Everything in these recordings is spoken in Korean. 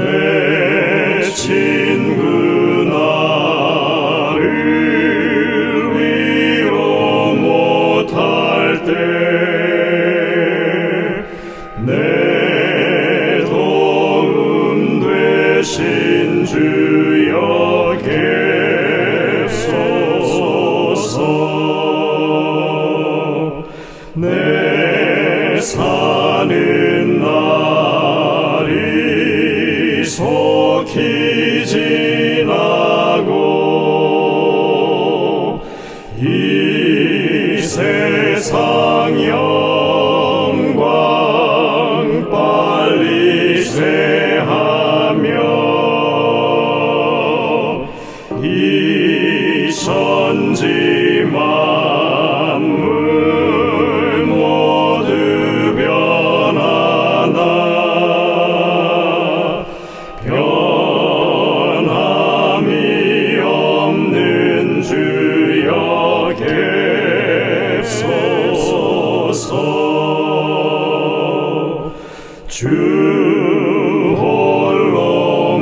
내 친구 나를 위로 못할 때 내 도움 되신 주여 계소서. 내 사는 날이 속히 지나고 이 세상 영광 빨리 쇠하며 이 천지 만물 모두 변하나 변함이 없는 주여 계소서. 주 홀로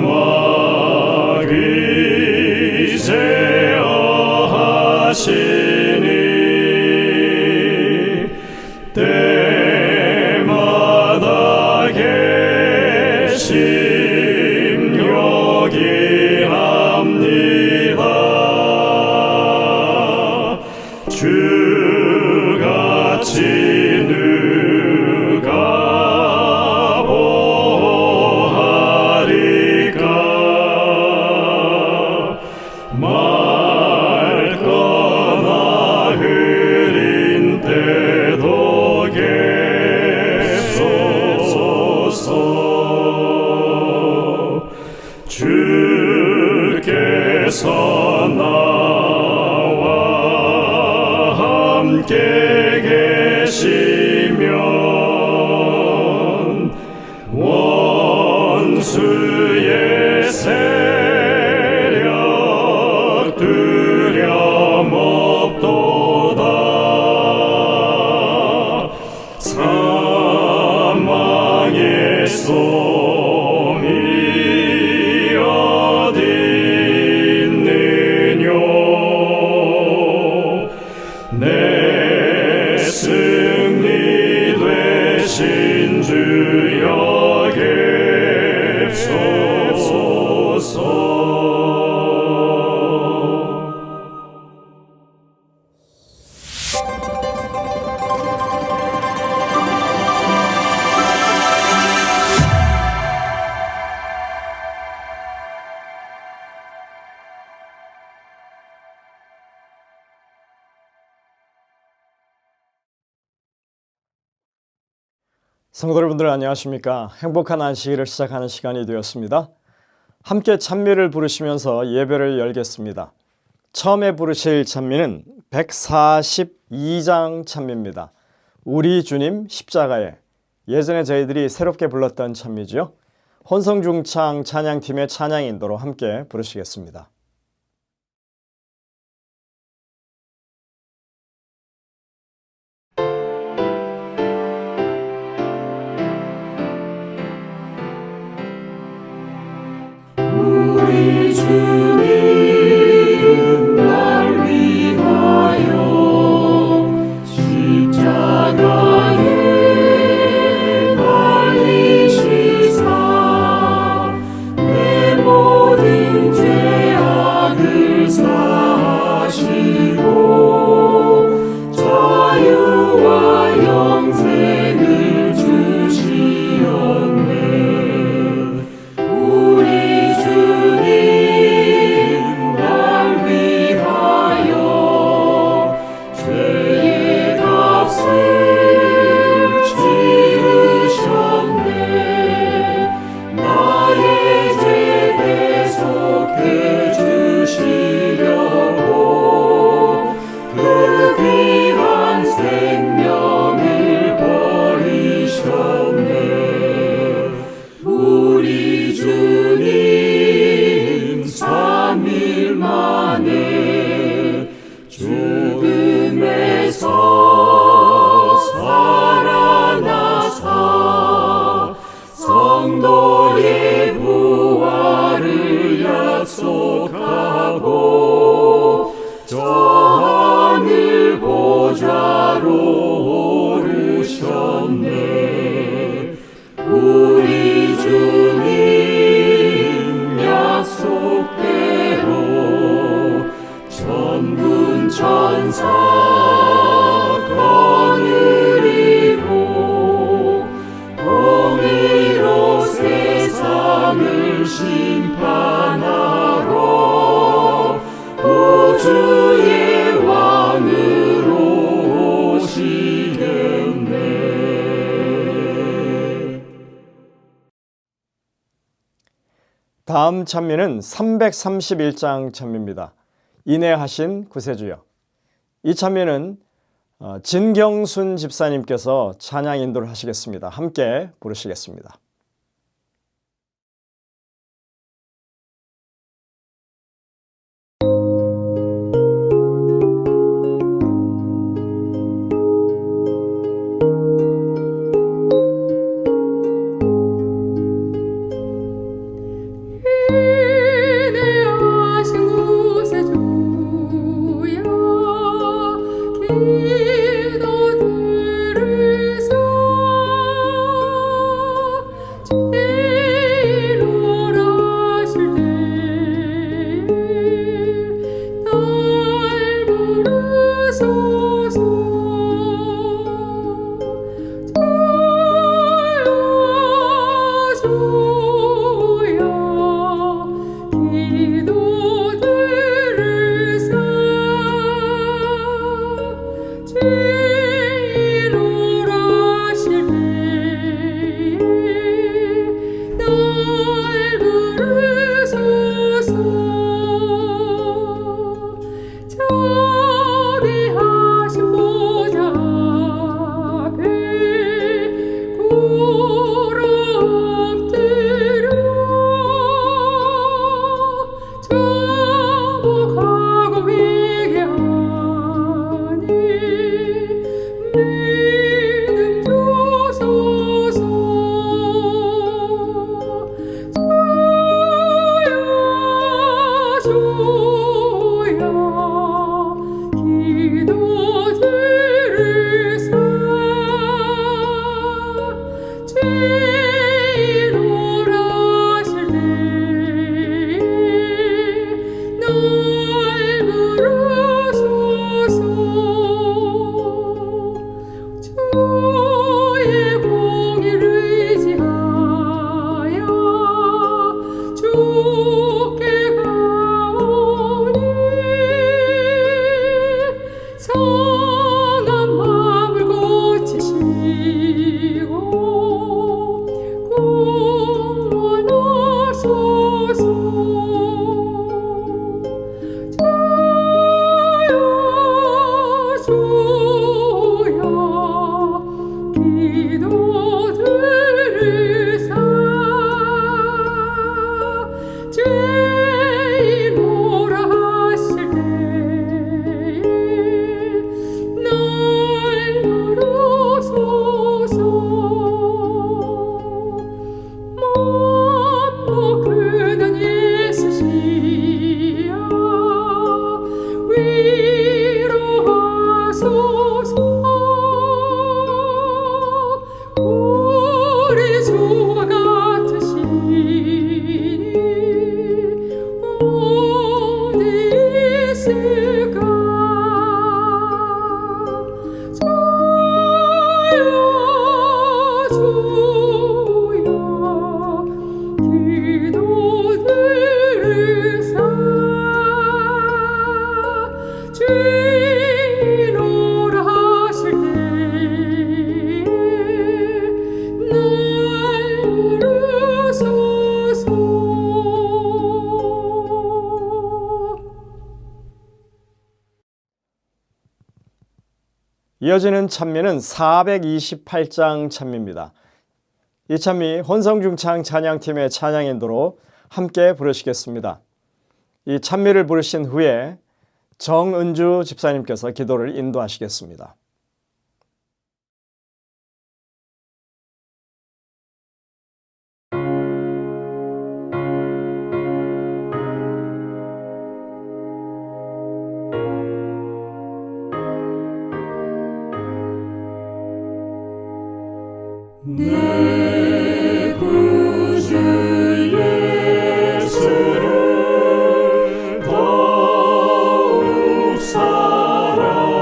막이제어하시니 때마다 계심 요기합니다. 주같이 누가 보하리까. 맑거나 흐린 때도 계소서. 주께서 나와 함께 계시면 원수의 세력 두려움 없도다. 사망의 솜이 어디 있느뇨. 내 승리 되신 주여 계소서. 성도 여러분들 안녕하십니까? 행복한 안식일을 시작하는 시간이 되었습니다. 함께 찬미를 부르시면서 예배를 열겠습니다. 처음에 부르실 찬미는 142장 찬미입니다. 우리 주님 십자가에. 예전에 저희들이 새롭게 불렀던 찬미죠. 혼성중창 찬양팀의 찬양 인도로 함께 부르시겠습니다. 우리 주님 날 위하여 십자가에 달리시사 내 모든 죄 하늘이고 공의로 세상을 심판하러 우주의 왕으로 오시겠네. 다음 찬미는 331장 찬미입니다. 인애하신 구세주여. 이 찬미는 진경순 집사님께서 찬양 인도를 하시겠습니다. 함께 부르시겠습니다. 이어지는 찬미는 428장 찬미입니다. 이 찬미 혼성중창 찬양팀의 찬양 인도로 함께 부르시겠습니다. 이 찬미를 부르신 후에 정은주 집사님께서 기도를 인도하시겠습니다. 내 구주 예수를 더욱 사랑하며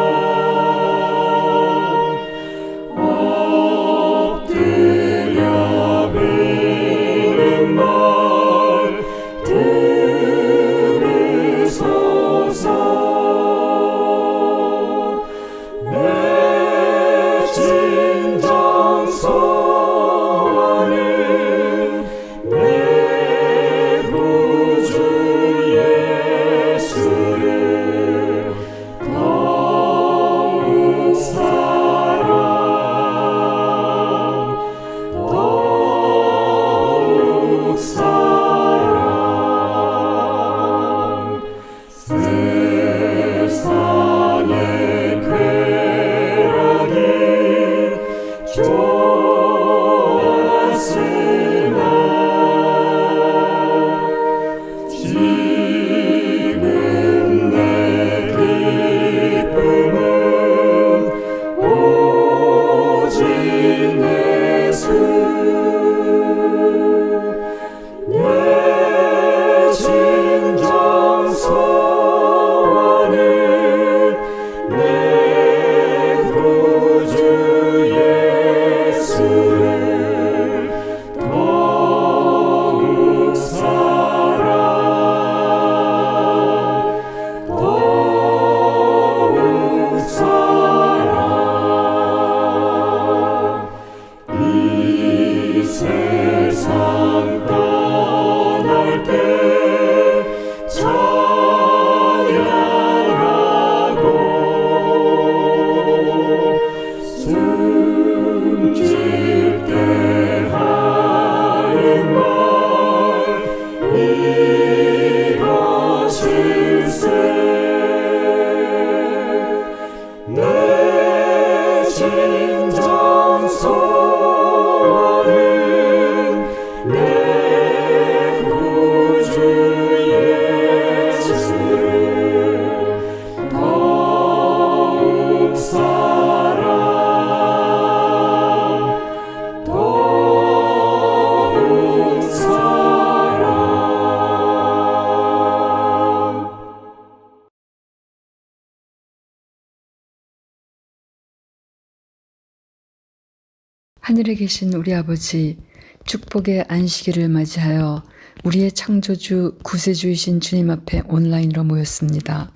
하늘에 계신 우리 아버지, 축복의 안식일을 맞이하여 우리의 창조주, 구세주이신 주님 앞에 온라인으로 모였습니다.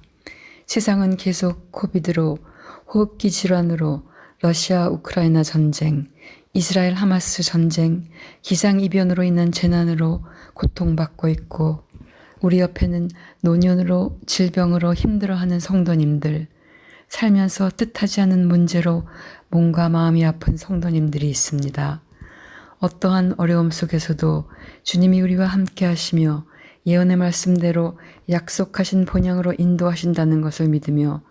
세상은 계속 코비드로, 호흡기 질환으로, 러시아 우크라이나 전쟁, 이스라엘 하마스 전쟁, 기상이변으로 인한 재난으로 고통받고 있고, 우리 옆에는 노년으로 질병으로 힘들어하는 성도님들, 살면서 뜻하지 않은 문제로 몸과 마음이 아픈 성도님들이 있습니다. 어떠한 어려움 속에서도 주님이 우리와 함께 하시며 예언의 말씀대로 약속하신 본향으로 인도하신다는 것을 믿으며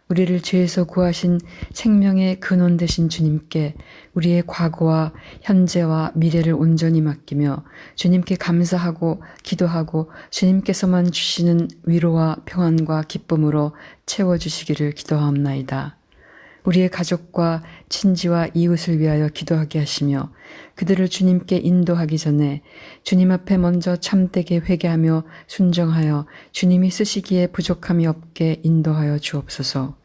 우리를 죄에서 구하신 생명의 근원 되신 주님께 우리의 과거와 현재와 미래를 온전히 맡기며 주님께 감사하고 기도하고 주님께서만 주시는 위로와 평안과 기쁨으로 채워주시기를 기도하옵나이다. 우리의 가족과 친지와 이웃을 위하여 기도하게 하시며 그들을 주님께 인도하기 전에 주님 앞에 먼저 참되게 회개하며 순정하여 주님이 쓰시기에 부족함이 없게 인도하여 주옵소서.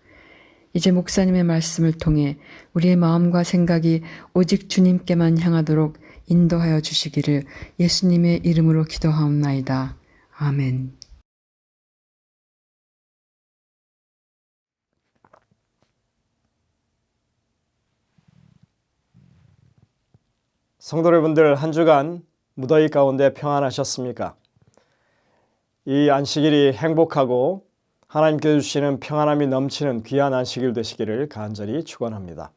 이제 목사님의 말씀을 통해 우리의 마음과 생각이 오직 주님께만 향하도록 인도하여 주시기를 예수님의 이름으로 기도하옵나이다. 아멘. 성도 여러분들, 한 주간 무더위 가운데 평안하셨습니까? 이 안식일이 행복하고 하나님께서 주시는 평안함이 넘치는 귀한 안식일 되시기를 간절히 축원합니다.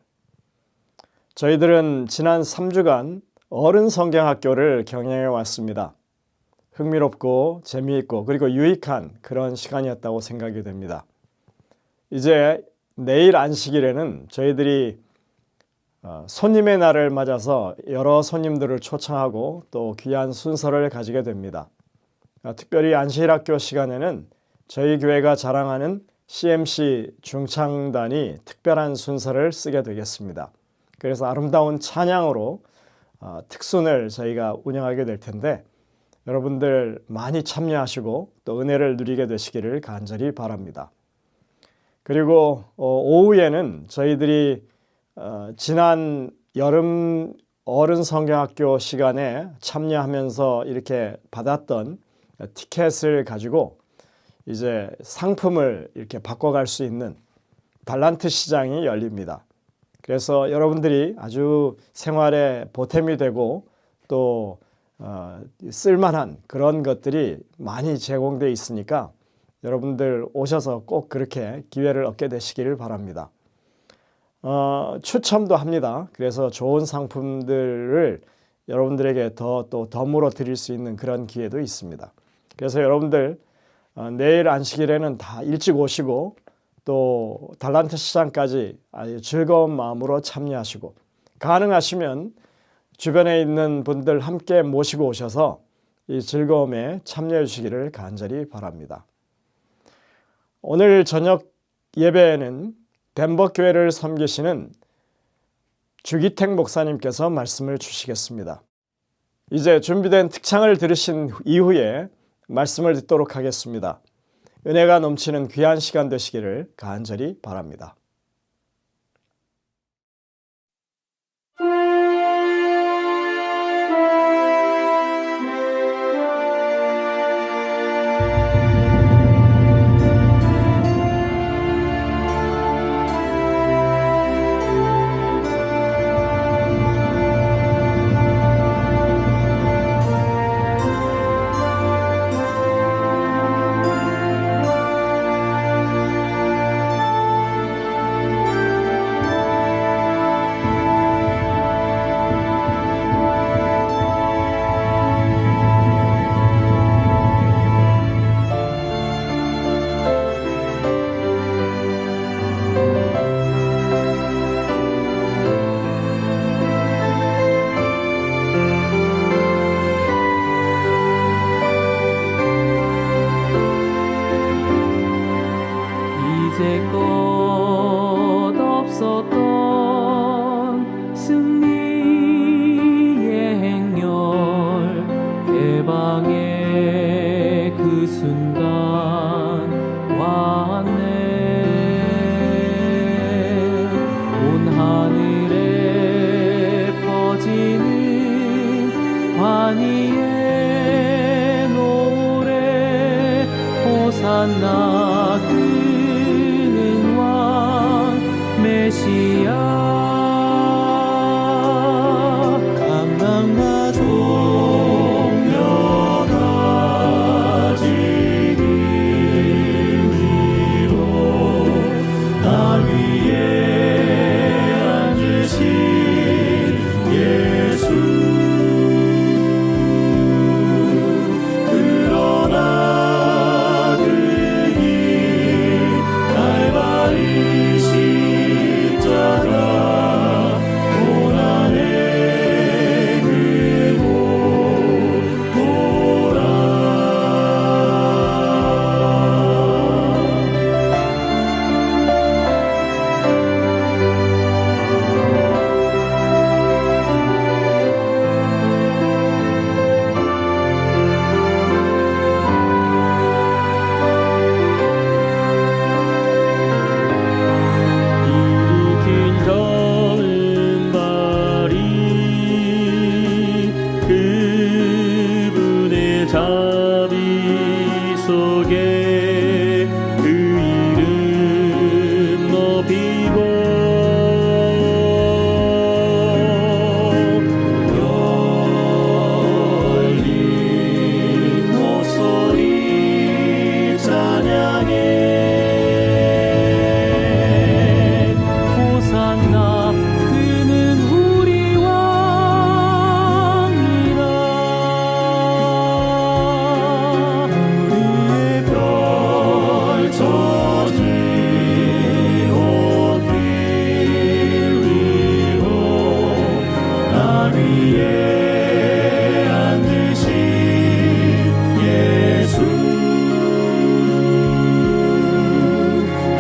저희들은 지난 3주간 어른 성경학교를 경영해 왔습니다. 흥미롭고 재미있고 그리고 유익한 그런 시간이었다고 생각이 됩니다. 이제 내일 안식일에는 저희들이 손님의 날을 맞아서 여러 손님들을 초청하고 또 귀한 순서를 가지게 됩니다. 특별히 안식일학교 시간에는 저희 교회가 자랑하는 CMC 중창단이 특별한 순서를 쓰게 되겠습니다. 그래서 아름다운 찬양으로 특순을 저희가 운영하게 될 텐데 여러분들 많이 참여하시고 또 은혜를 누리게 되시기를 간절히 바랍니다. 그리고 오후에는 저희들이 지난 여름 어른 성경학교 시간에 참여하면서 이렇게 받았던 티켓을 가지고 이제 상품을 이렇게 바꿔갈 수 있는 달란트 시장이 열립니다. 그래서 여러분들이 아주 생활에 보탬이 되고 또 쓸만한 그런 것들이 많이 제공되어 있으니까 여러분들 오셔서 꼭 그렇게 기회를 얻게 되시기를 바랍니다. 추첨도 합니다. 그래서 좋은 상품들을 여러분들에게 더 덤으로 드릴 수 있는 그런 기회도 있습니다. 그래서 여러분들 내일 안식일에는 다 일찍 오시고 또 달란트 시장까지 아주 즐거운 마음으로 참여하시고 가능하시면 주변에 있는 분들 함께 모시고 오셔서 이 즐거움에 참여해 주시기를 간절히 바랍니다. 오늘 저녁 예배에는 덴버 교회를 섬기시는 주기택 목사님께서 말씀을 주시겠습니다. 이제 준비된 특창을 들으신 이후에 말씀을 듣도록 하겠습니다. 은혜가 넘치는 귀한 시간 되시기를 간절히 바랍니다. 이제껏 없었던 승리의 행렬 해방의 그 순간 왔네. 온 하늘에 호산나 그는 왕 메시아 감당과 종려가지기 위로 날 위해 앉으신 예수 그러나 그 길 갈바리 십자가 고난의 그곳 보라 일으킨 저는 발이 그분의 자비 속에 그 이름 높이고 열린 목소리 찬양해 호산나 그는 우리 왕이라 우리의 펼쳐진 옷길 위로 날 위해 앉으신 예수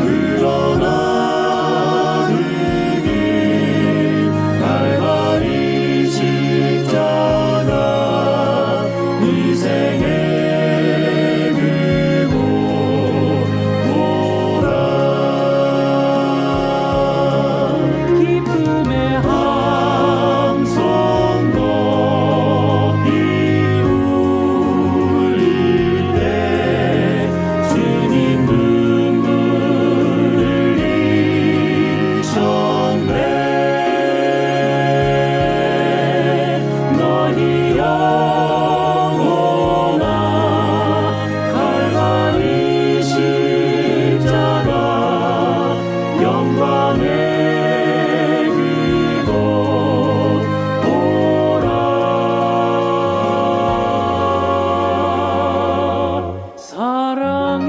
그러나 그 길 갈바리 십자가 희생의 그곳 보라 기쁨의 함성 높이 울릴 때 주님 눈물 흘리셨네 너희 영혼아 갈바리 십자가 영광의 그곳 보라 사랑의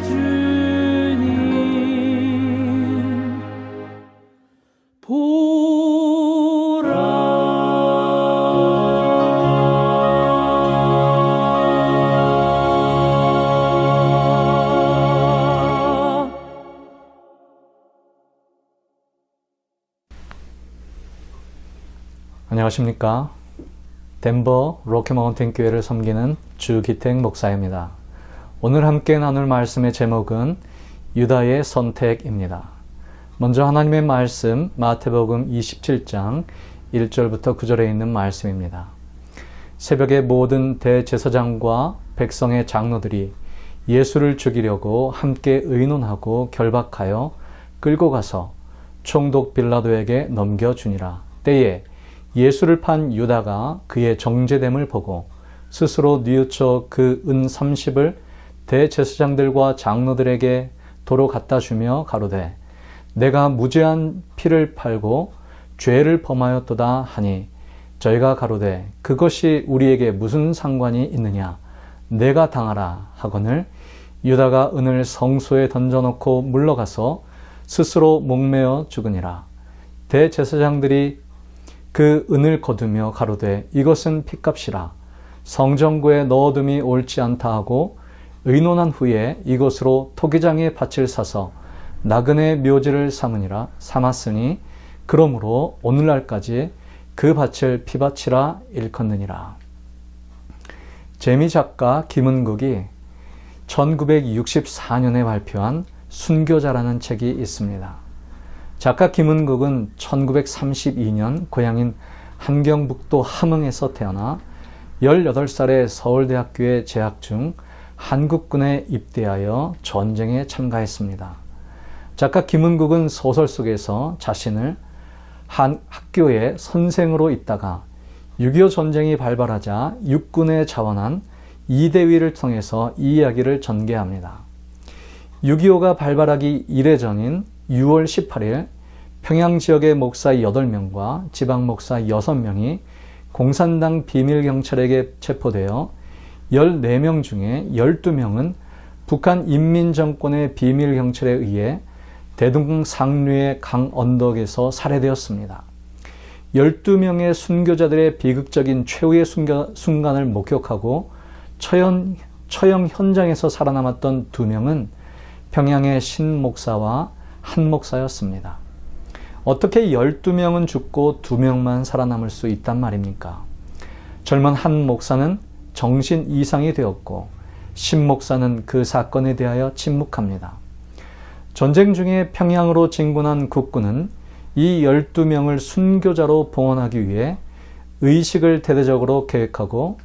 주님 보라. 안녕하십니까. 덴버 로키마운틴 교회를 섬기는 주기택 목사입니다. 오늘 함께 나눌 말씀의 제목은 유다의 선택입니다. 먼저 하나님의 말씀 마태복음 27장 1절부터 9절에 있는 말씀입니다. 새벽에 모든 대제사장과 백성의 장로들이 예수를 죽이려고 함께 의논하고 결박하여 끌고 가서 총독 빌라도에게 넘겨주니라. 때에 예수를 판 유다가 그의 정죄됨을 보고 스스로 뉘우쳐 그 은 30을 대제사장들과 장로들에게 도로 갖다 주며 가로되 내가 무죄한 피를 팔고 죄를 범하였도다 하니 저희가 가로되 그것이 우리에게 무슨 상관이 있느냐 내가 당하라 하거늘 유다가 은을 성소에 던져놓고 물러가서 스스로 목매어 죽으니라. 대제사장들이 그 은을 거두며 가로되 이것은 핏값이라 성전구에 넣어둠이 옳지 않다 하고 의논한 후에 이것으로 토기장의 밭을 사서 나그네 묘지를 삼았으니 그러므로 오늘날까지 그 밭을 피밭이라 일컫느니라. 재미작가 김은국이 1964년에 발표한 순교자라는 책이 있습니다. 작가 김은국은 1932년 고향인 함경북도 함흥에서 태어나 18살에 서울대학교에 재학 중 한국군에 입대하여 전쟁에 참가했습니다. 작가 김은국은 소설 속에서 자신을 한 학교의 선생으로 있다가 6.25 전쟁이 발발하자 육군에 자원한 이대위를 통해서 이 이야기를 전개합니다. 6.25가 발발하기 이래 전인 6월 18일 평양 지역의 목사 8명과 지방 목사 6명이 공산당 비밀경찰에게 체포되어 14명 중에 12명은 북한 인민정권의 비밀경찰에 의해 대동강 상류의 강 언덕에서 살해되었습니다. 12명의 순교자들의 비극적인 최후의 순간을 목격하고 처형 현장에서 살아남았던 2명은 평양의 신 목사와 한 목사였습니다. 어떻게 12명은 죽고 2명만 살아남을 수 있단 말입니까? 젊은 한 목사는 정신 이상이 되었고 신 목사는 그 사건에 대하여 침묵합니다. 전쟁 중에 평양으로 진군한 국군은 이 12명을 순교자로 봉헌하기 위해 의식을 대대적으로 계획하고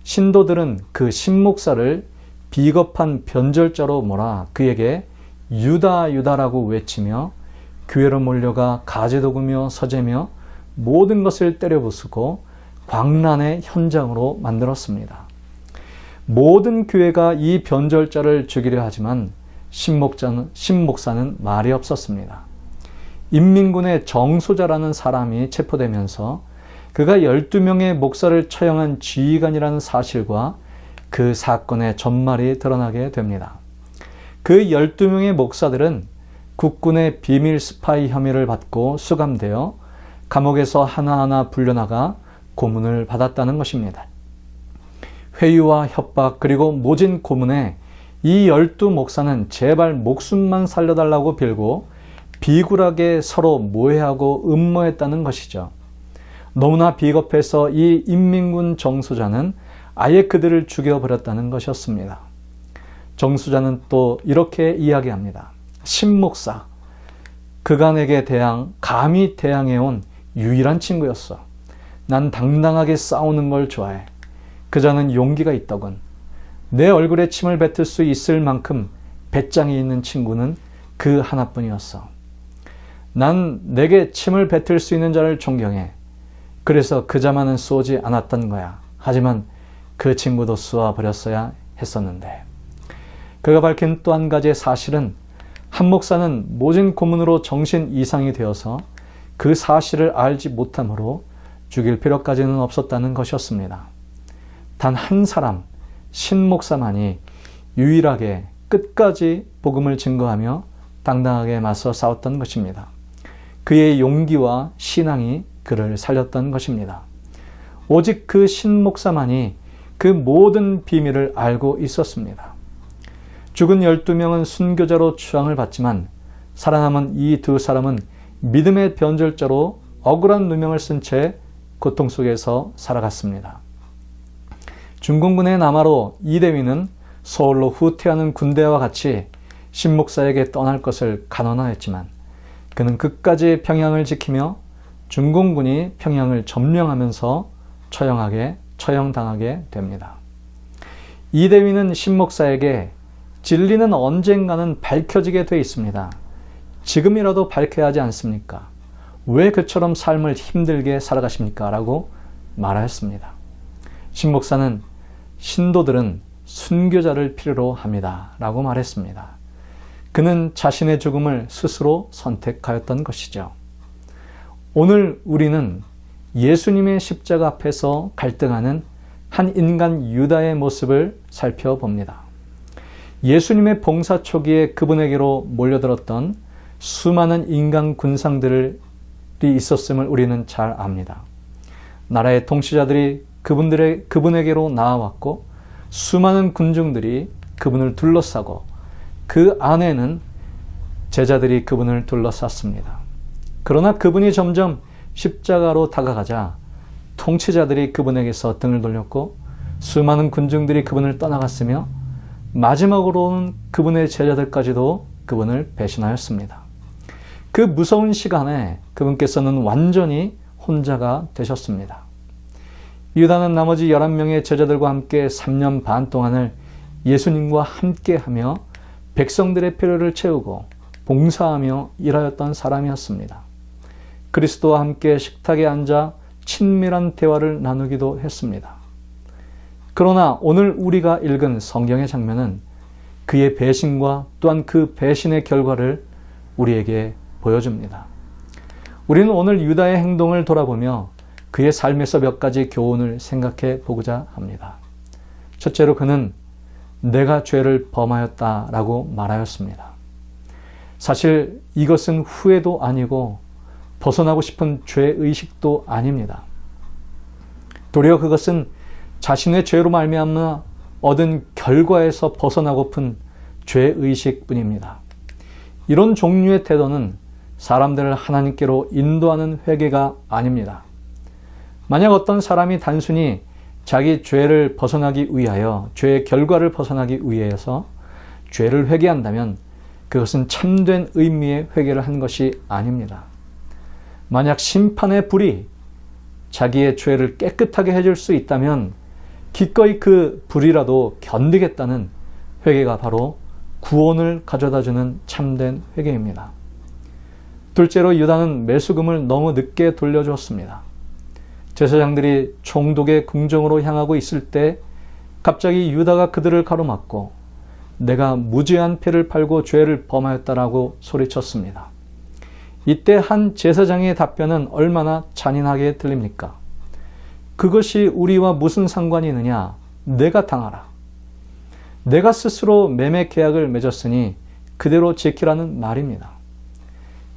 신도들은 그 신목사를 비겁한 변절자로 몰아 그에게 유다 유다라고 외치며 교회로 몰려가 가지도구며 서재며 모든 것을 때려부수고 광란의 현장으로 만들었습니다. 모든 교회가 이 변절자를 죽이려 하지만 신목사는 말이 없었습니다. 인민군의 정소자라는 사람이 체포되면서 그가 12명의 목사를 처형한 지휘관이라는 사실과 그 사건의 전말이 드러나게 됩니다. 그 12명의 목사들은 국군의 비밀 스파이 혐의를 받고 수감되어 감옥에서 하나하나 불려나가 고문을 받았다는 것입니다. 회유와 협박 그리고 모진 고문에 이 12목사는 제발 목숨만 살려달라고 빌고 비굴하게 서로 모해하고 음모했다는 것이죠. 너무나 비겁해서 이 인민군 정수자는 아예 그들을 죽여버렸다는 것이었습니다. 정수자는 또 이렇게 이야기합니다. 신목사, 그간에게 감히 대항해온 유일한 친구였어. 난 당당하게 싸우는 걸 좋아해. 그자는 용기가 있더군. 내 얼굴에 침을 뱉을 수 있을 만큼 배짱이 있는 친구는 그 하나뿐이었어. 난 내게 침을 뱉을 수 있는 자를 존경해. 그래서 그자만은 쏘지 않았던 거야. 하지만 그 친구도 쏘아버렸어야 했었는데. 그가 밝힌 또 한 가지의 사실은 한 목사는 모진 고문으로 정신 이상이 되어서 그 사실을 알지 못함으로 죽일 필요까지는 없었다는 것이었습니다. 단 한 사람, 신목사만이 유일하게 끝까지 복음을 증거하며 당당하게 맞서 싸웠던 것입니다. 그의 용기와 신앙이 그를 살렸던 것입니다. 오직 그 신목사만이 그 모든 비밀을 알고 있었습니다. 죽은 12명은 순교자로 추앙을 받지만 살아남은 이 2사람은 믿음의 변절자로 억울한 누명을 쓴 채 고통 속에서 살아갔습니다. 중공군의 남하로 이대위는 서울로 후퇴하는 군대와 같이 신목사에게 떠날 것을 간언하였지만 그는 끝까지 평양을 지키며 중공군이 평양을 점령하면서 처형당하게 됩니다. 이대위는 신목사에게 진리는 언젠가는 밝혀지게 돼 있습니다. 지금이라도 밝혀야 하지 않습니까? 왜 그처럼 삶을 힘들게 살아가십니까? 라고 말하였습니다. 신목사는 신도들은 순교자를 필요로 합니다. 라고 말했습니다. 그는 자신의 죽음을 스스로 선택하였던 것이죠. 오늘 우리는 예수님의 십자가 앞에서 갈등하는 한 인간 유다의 모습을 살펴봅니다. 예수님의 봉사 초기에 그분에게로 몰려들었던 수많은 인간 군상들이 있었음을 우리는 잘 압니다. 나라의 통치자들이 그분에게로 나아왔고 수많은 군중들이 그분을 둘러싸고 그 안에는 제자들이 그분을 둘러쌌습니다. 그러나 그분이 점점 십자가로 다가가자 통치자들이 그분에게서 등을 돌렸고 수많은 군중들이 그분을 떠나갔으며 마지막으로는 그분의 제자들까지도 그분을 배신하였습니다. 그 무서운 시간에 그분께서는 완전히 혼자가 되셨습니다. 유다는 나머지 11명의 제자들과 함께 3년 반 동안을 예수님과 함께하며 백성들의 필요를 채우고 봉사하며 일하였던 사람이었습니다. 그리스도와 함께 식탁에 앉아 친밀한 대화를 나누기도 했습니다. 그러나 오늘 우리가 읽은 성경의 장면은 그의 배신과 또한 그 배신의 결과를 우리에게 보여줍니다. 우리는 오늘 유다의 행동을 돌아보며 그의 삶에서 몇 가지 교훈을 생각해 보고자 합니다. 첫째로 그는 내가 죄를 범하였다라고 말하였습니다. 사실 이것은 후회도 아니고 벗어나고 싶은 죄의식도 아닙니다. 도리어 그것은 자신의 죄로 말미암아 얻은 결과에서 벗어나고픈 죄의식뿐입니다. 이런 종류의 태도는 사람들을 하나님께로 인도하는 회개가 아닙니다. 만약 어떤 사람이 단순히 자기 죄를 벗어나기 위하여 죄의 결과를 벗어나기 위해서 죄를 회개한다면 그것은 참된 의미의 회개를 한 것이 아닙니다. 만약 심판의 불이 자기의 죄를 깨끗하게 해줄 수 있다면 기꺼이 그 불이라도 견디겠다는 회개가 바로 구원을 가져다주는 참된 회개입니다. 둘째로 유다는 매수금을 너무 늦게 돌려주었습니다. 제사장들이 총독의 궁정으로 향하고 있을 때 갑자기 유다가 그들을 가로막고 내가 무죄한 피를 팔고 죄를 범하였다라고 소리쳤습니다. 이때 한 제사장의 답변은 얼마나 잔인하게 들립니까? 그것이 우리와 무슨 상관이 있느냐? 내가 당하라. 내가 스스로 매매 계약을 맺었으니 그대로 지키라는 말입니다.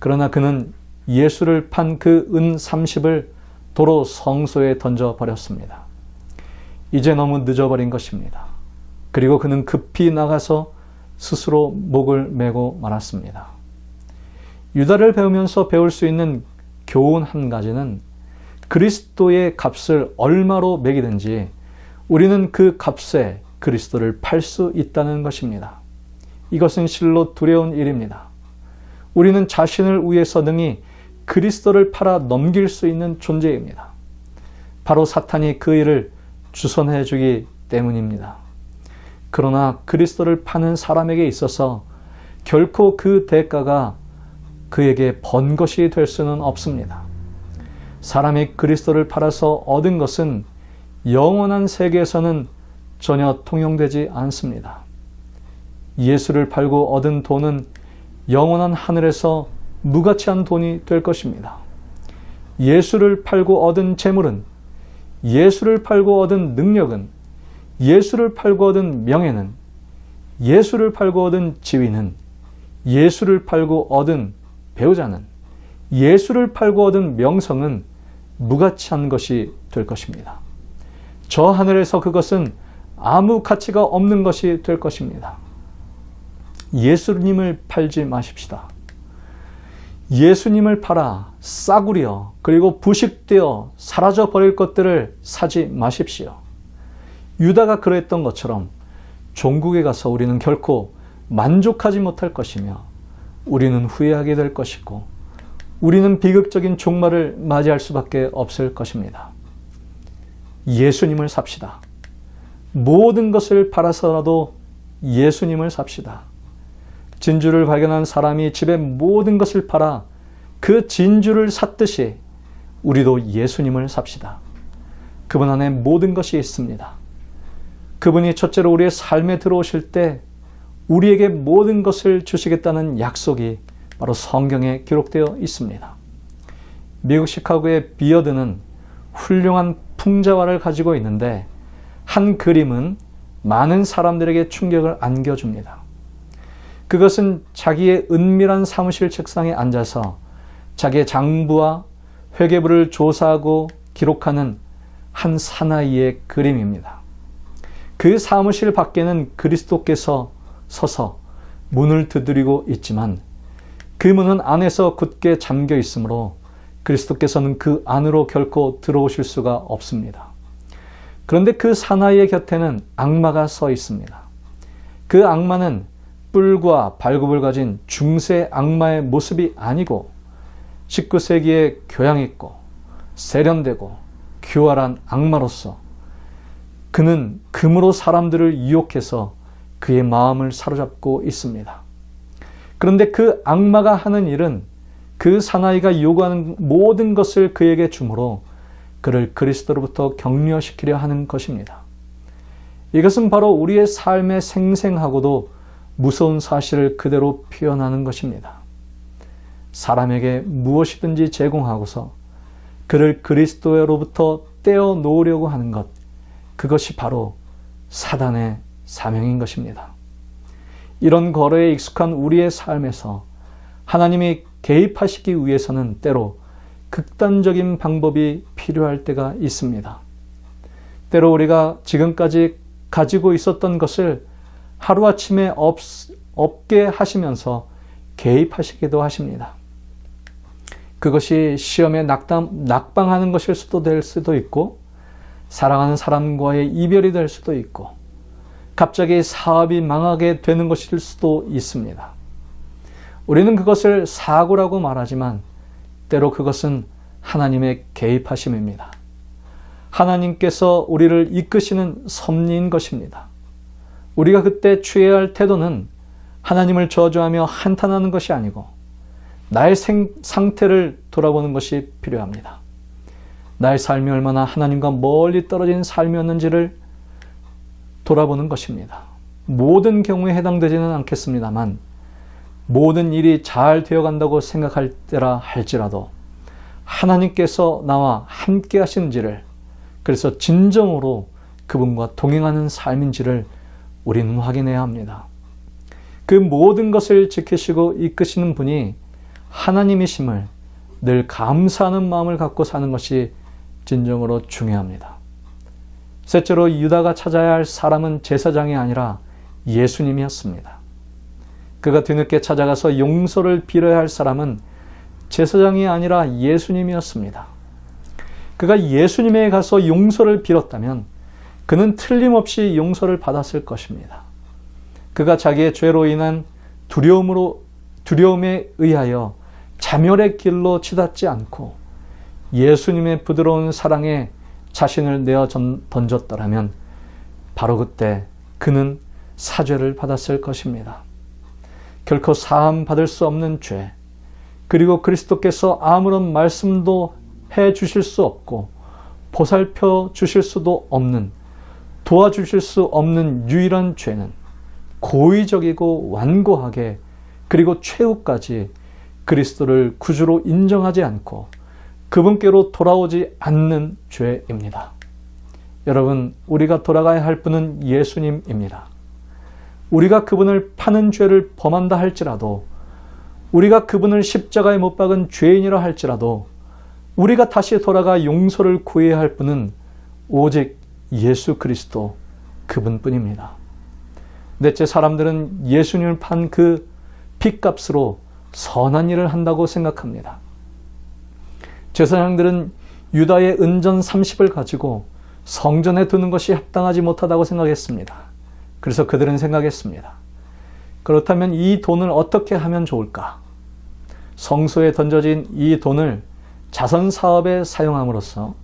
그러나 그는 예수를 판 그 은 30을 도로 성소에 던져버렸습니다. 이제 너무 늦어버린 것입니다. 그리고 그는 급히 나가서 스스로 목을 메고 말았습니다. 유다를 배우면서 배울 수 있는 교훈 한 가지는 그리스도의 값을 얼마로 매기든지 우리는 그 값에 그리스도를 팔 수 있다는 것입니다. 이것은 실로 두려운 일입니다. 우리는 자신을 위해서 능히 그리스도를 팔아 넘길 수 있는 존재입니다. 바로 사탄이 그 일을 주선해 주기 때문입니다. 그러나 그리스도를 파는 사람에게 있어서 결코 그 대가가 그에게 번 것이 될 수는 없습니다. 사람이 그리스도를 팔아서 얻은 것은 영원한 세계에서는 전혀 통용되지 않습니다. 예수를 팔고 얻은 돈은 영원한 하늘에서 무가치한 돈이 될 것입니다. 예수를 팔고 얻은 재물은, 예수를 팔고 얻은 능력은, 예수를 팔고 얻은 명예는, 예수를 팔고 얻은 지위는, 예수를 팔고 얻은 배우자는, 예수를 팔고 얻은 명성은 무가치한 것이 될 것입니다. 저 하늘에서 그것은 아무 가치가 없는 것이 될 것입니다. 예수님을 팔지 마십시다. 예수님을 팔아 싸구려 그리고 부식되어 사라져버릴 것들을 사지 마십시오. 유다가 그랬던 것처럼 종국에 가서 우리는 결코 만족하지 못할 것이며 우리는 후회하게 될 것이고 우리는 비극적인 종말을 맞이할 수밖에 없을 것입니다. 예수님을 삽시다. 모든 것을 팔아서라도 예수님을 삽시다. 진주를 발견한 사람이 집에 모든 것을 팔아 그 진주를 샀듯이 우리도 예수님을 삽시다. 그분 안에 모든 것이 있습니다. 그분이 첫째로 우리의 삶에 들어오실 때 우리에게 모든 것을 주시겠다는 약속이 바로 성경에 기록되어 있습니다. 미국 시카고의 비어드는 훌륭한 풍자화를 가지고 있는데 한 그림은 많은 사람들에게 충격을 안겨줍니다. 그것은 자기의 은밀한 사무실 책상에 앉아서 자기의 장부와 회계부를 조사하고 기록하는 한 사나이의 그림입니다. 그 사무실 밖에는 그리스도께서 서서 문을 두드리고 있지만 그 문은 안에서 굳게 잠겨 있으므로 그리스도께서는 그 안으로 결코 들어오실 수가 없습니다. 그런데 그 사나이의 곁에는 악마가 서 있습니다. 그 악마는 뿔과 발굽을 가진 중세 악마의 모습이 아니고 19세기에 교양있고 세련되고 교활한 악마로서 그는 금으로 사람들을 유혹해서 그의 마음을 사로잡고 있습니다. 그런데 그 악마가 하는 일은 그 사나이가 요구하는 모든 것을 그에게 주므로 그를 그리스도로부터 격려시키려 하는 것입니다. 이것은 바로 우리의 삶의 생생하고도 무서운 사실을 그대로 표현하는 것입니다. 사람에게 무엇이든지 제공하고서 그를 그리스도로부터 떼어 놓으려고 하는 것, 그것이 바로 사단의 사명인 것입니다. 이런 거래에 익숙한 우리의 삶에서 하나님이 개입하시기 위해서는 때로 극단적인 방법이 필요할 때가 있습니다. 때로 우리가 지금까지 가지고 있었던 것을 하루아침에 없게 하시면서 개입하시기도 하십니다. 그것이 시험에 낙방하는 것일 수도 될 수도 있고, 사랑하는 사람과의 이별이 될 수도 있고, 갑자기 사업이 망하게 되는 것일 수도 있습니다. 우리는 그것을 사고라고 말하지만 때로 그것은 하나님의 개입하심입니다. 하나님께서 우리를 이끄시는 섭리인 것입니다. 우리가 그때 취해야 할 태도는 하나님을 저주하며 한탄하는 것이 아니고 나의 상태를 돌아보는 것이 필요합니다. 나의 삶이 얼마나 하나님과 멀리 떨어진 삶이었는지를 돌아보는 것입니다. 모든 경우에 해당되지는 않겠습니다만 모든 일이 잘 되어간다고 생각할 때라 할지라도 하나님께서 나와 함께 하시는지를, 그래서 진정으로 그분과 동행하는 삶인지를 우리는 확인해야 합니다. 그 모든 것을 지키시고 이끄시는 분이 하나님이심을 늘 감사하는 마음을 갖고 사는 것이 진정으로 중요합니다. 셋째로 유다가 찾아야 할 사람은 제사장이 아니라 예수님이었습니다. 그가 뒤늦게 찾아가서 용서를 빌어야 할 사람은 제사장이 아니라 예수님이었습니다. 그가 예수님에게 가서 용서를 빌었다면 그는 틀림없이 용서를 받았을 것입니다. 그가 자기의 죄로 인한 두려움에 의하여 자멸의 길로 치닫지 않고 예수님의 부드러운 사랑에 자신을 내어 던졌더라면 바로 그때 그는 사죄를 받았을 것입니다. 결코 사함 받을 수 없는 죄, 그리고 그리스도께서 아무런 말씀도 해 주실 수 없고 보살펴 주실 수도 없는, 도와주실 수 없는 유일한 죄는 고의적이고 완고하게, 그리고 최후까지 그리스도를 구주로 인정하지 않고 그분께로 돌아오지 않는 죄입니다. 여러분, 우리가 돌아가야 할 분은 예수님입니다. 우리가 그분을 파는 죄를 범한다 할지라도, 우리가 그분을 십자가에 못 박은 죄인이라 할지라도 우리가 다시 돌아가 용서를 구해야 할 분은 오직 예수 그리스도 그분뿐입니다. 넷째, 사람들은 예수님을 판 그 핏값으로 선한 일을 한다고 생각합니다. 제사장들은 유다의 은전 30을 가지고 성전에 두는 것이 합당하지 못하다고 생각했습니다. 그래서 그들은 생각했습니다. 그렇다면 이 돈을 어떻게 하면 좋을까? 성소에 던져진 이 돈을 자선 사업에 사용함으로써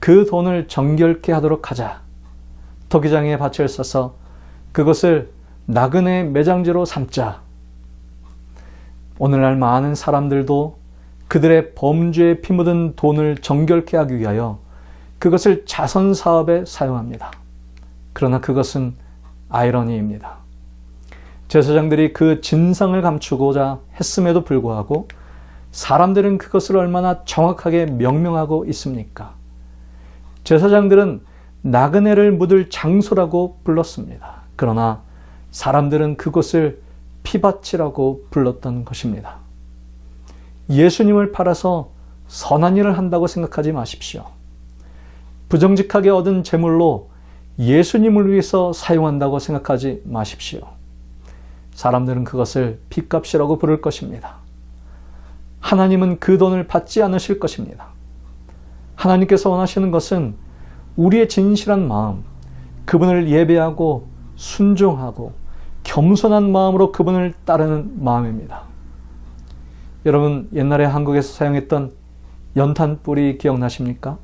그 돈을 정결케 하도록 하자. 토기장에 밭을 싸서 그것을 나그네 매장지로 삼자. 오늘날 많은 사람들도 그들의 범죄에 피 묻은 돈을 정결케 하기 위하여 그것을 자선 사업에 사용합니다. 그러나 그것은 아이러니입니다. 제사장들이 그 진상을 감추고자 했음에도 불구하고 사람들은 그것을 얼마나 정확하게 명명하고 있습니까? 제사장들은 나그네를 묻을 장소라고 불렀습니다. 그러나 사람들은 그곳을 피밭이라고 불렀던 것입니다. 예수님을 팔아서 선한 일을 한다고 생각하지 마십시오. 부정직하게 얻은 재물로 예수님을 위해서 사용한다고 생각하지 마십시오. 사람들은 그것을 핏값이라고 부를 것입니다. 하나님은 그 돈을 받지 않으실 것입니다. 하나님께서 원하시는 것은 우리의 진실한 마음, 그분을 예배하고 순종하고 겸손한 마음으로 그분을 따르는 마음입니다. 여러분, 옛날에 한국에서 사용했던 연탄 뿌리 기억나십니까?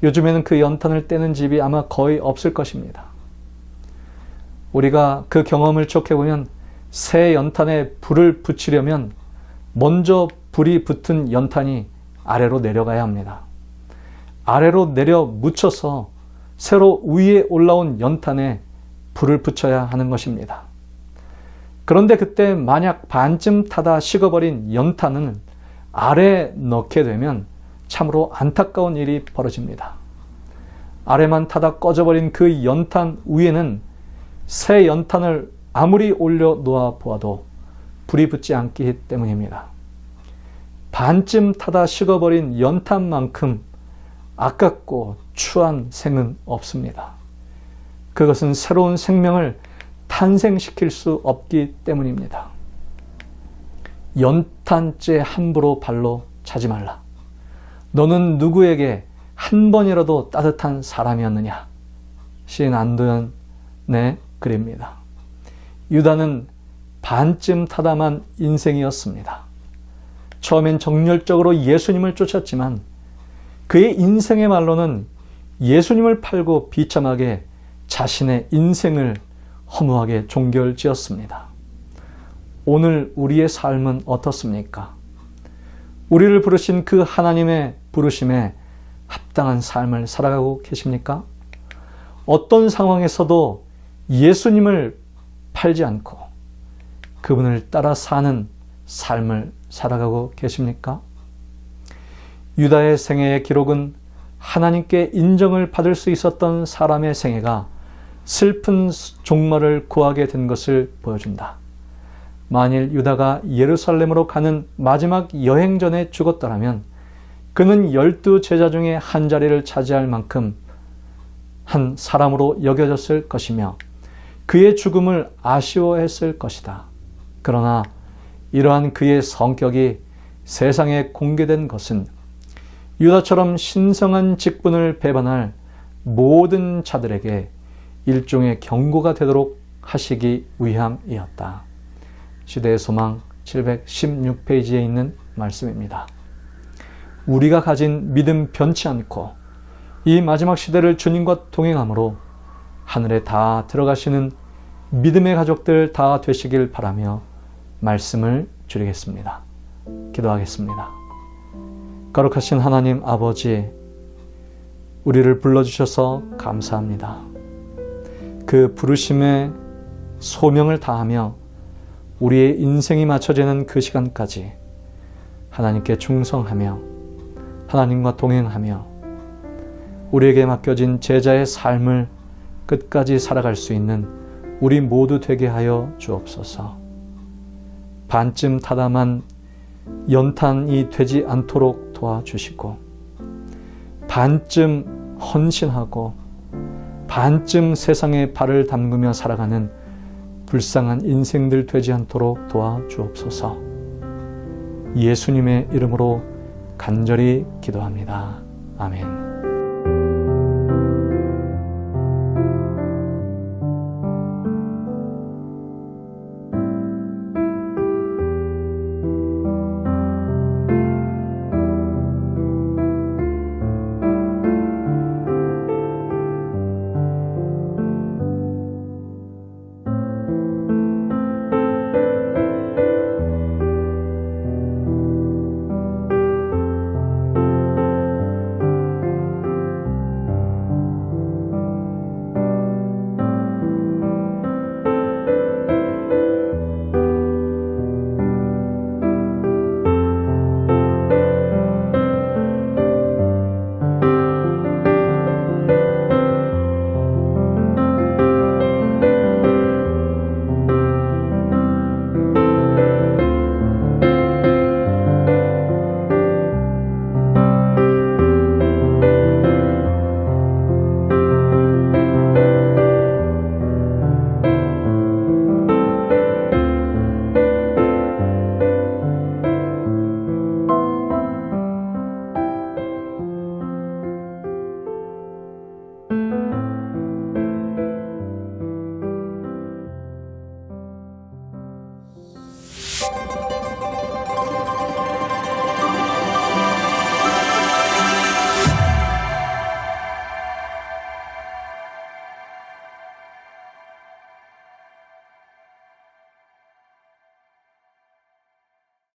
요즘에는 그 연탄을 떼는 집이 아마 거의 없을 것입니다. 우리가 그 경험을 촉해보면 새 연탄에 불을 붙이려면 먼저 불이 붙은 연탄이 아래로 내려가야 합니다. 아래로 내려 묻혀서 새로 위에 올라온 연탄에 불을 붙여야 하는 것입니다. 그런데 그때 만약 반쯤 타다 식어버린 연탄은 아래에 넣게 되면 참으로 안타까운 일이 벌어집니다. 아래만 타다 꺼져버린 그 연탄 위에는 새 연탄을 아무리 올려 놓아 보아도 불이 붙지 않기 때문입니다. 반쯤 타다 식어버린 연탄만큼 아깝고 추한 생은 없습니다. 그것은 새로운 생명을 탄생시킬 수 없기 때문입니다. 연탄재 함부로 발로 차지 말라. 너는 누구에게 한 번이라도 따뜻한 사람이었느냐? 시인 안도현의 글입니다. 유다는 반쯤 타다만 인생이었습니다. 처음엔 정열적으로 예수님을 쫓았지만 그의 인생의 말로는 예수님을 팔고 비참하게 자신의 인생을 허무하게 종결지었습니다. 오늘 우리의 삶은 어떻습니까? 우리를 부르신 그 하나님의 부르심에 합당한 삶을 살아가고 계십니까? 어떤 상황에서도 예수님을 팔지 않고 그분을 따라 사는 삶을 살아가고 계십니까? 유다의 생애의 기록은 하나님께 인정을 받을 수 있었던 사람의 생애가 슬픈 종말을 구하게 된 것을 보여준다. 만일 유다가 예루살렘으로 가는 마지막 여행 전에 죽었더라면 그는 12제자 중에 한 자리를 차지할 만큼 한 사람으로 여겨졌을 것이며 그의 죽음을 아쉬워했을 것이다. 그러나 이러한 그의 성격이 세상에 공개된 것은 유다처럼 신성한 직분을 배반할 모든 자들에게 일종의 경고가 되도록 하시기 위함이었다. 시대의 소망 716페이지에 있는 말씀입니다. 우리가 가진 믿음 변치 않고 이 마지막 시대를 주님과 동행함으로 하늘에 다 들어가시는 믿음의 가족들 다 되시길 바라며 말씀을 드리겠습니다. 기도하겠습니다. 거룩하신 하나님 아버지, 우리를 불러주셔서 감사합니다. 그 부르심에 소명을 다하며 우리의 인생이 맞춰지는 그 시간까지 하나님께 충성하며 하나님과 동행하며 우리에게 맡겨진 제자의 삶을 끝까지 살아갈 수 있는 우리 모두 되게 하여 주옵소서. 반쯤 타다만 연탄이 되지 않도록 도와주시고 반쯤 헌신하고 반쯤 세상에 발을 담그며 살아가는 불쌍한 인생들 되지 않도록 도와주옵소서. 예수님의 이름으로 간절히 기도합니다. 아멘.